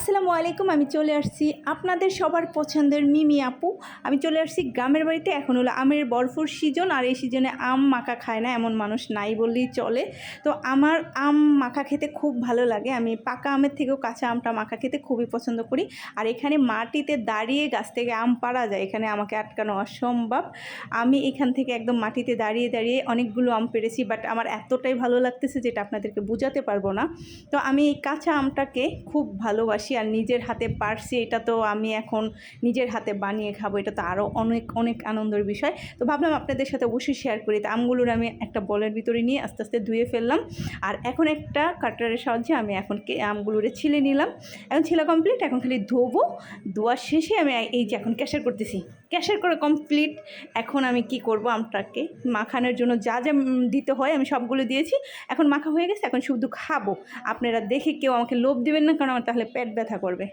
আসসালামু আলাইকুম। আমি চলে আসছি আপনাদের সবার পছন্দের মিমি আপু। আমি চলে আসছি গ্রামের বাড়িতে। এখন হলো আমের ভরপুর সিজন, আর এই সিজনে আম মাখা খায় না এমন মানুষ নাই বললেই চলে। তো আমার আম মাখা খেতে খুব ভালো লাগে। আমি পাকা আমের থেকেও কাঁচা আমটা মাখা খেতে খুবই পছন্দ করি। আর এখানে মাটিতে দাঁড়িয়ে গাছ থেকে আম পাড়া যায়, এখানে আমাকে আটকানো অসম্ভব। আমি এখান থেকে একদম মাটিতে দাঁড়িয়ে দাঁড়িয়ে অনেকগুলো আম পেড়েছি, বাট আমার এতটাই ভালো লাগতেছে যেটা আপনাদেরকে বোঝাতে পারবো না। তো আমি এই কাঁচা আমটাকে খুব ভালোবাসি, আর নিজের হাতে পারছি, এটা তো আমি এখন নিজের হাতে বানিয়ে খাবো, এটা তো আরও অনেক অনেক আনন্দের বিষয়। তো ভাবলাম আপনাদের সাথে অবশ্যই শেয়ার করি। তো আমগুলোর আমি একটা বলের ভিতরে নিয়ে আস্তে আস্তে ধুয়ে ফেললাম, আর এখন একটা কাটারের সাহায্যে আমি এখন আমগুলোরে ছিলে নিলাম। এখন ছিলা কমপ্লিট, এখন খালি ধোবো। ধোয়ার শেষে আমি এই যে এখন ক্যাশার করতেছি, ক্যাশার করে কমপ্লিট। এখন আমি কি করব, আমটাকে মাখানোর জন্য যা যা দিতে হয় আমি সবগুলো দিয়েছি। এখন মাখা হয়ে গেছে, এখন শুধু খাবো। আপনারা দেখে কেউ আমাকে লোভ দিবেন না, কারণ আমার তাহলে পেট ব্যথা করবে।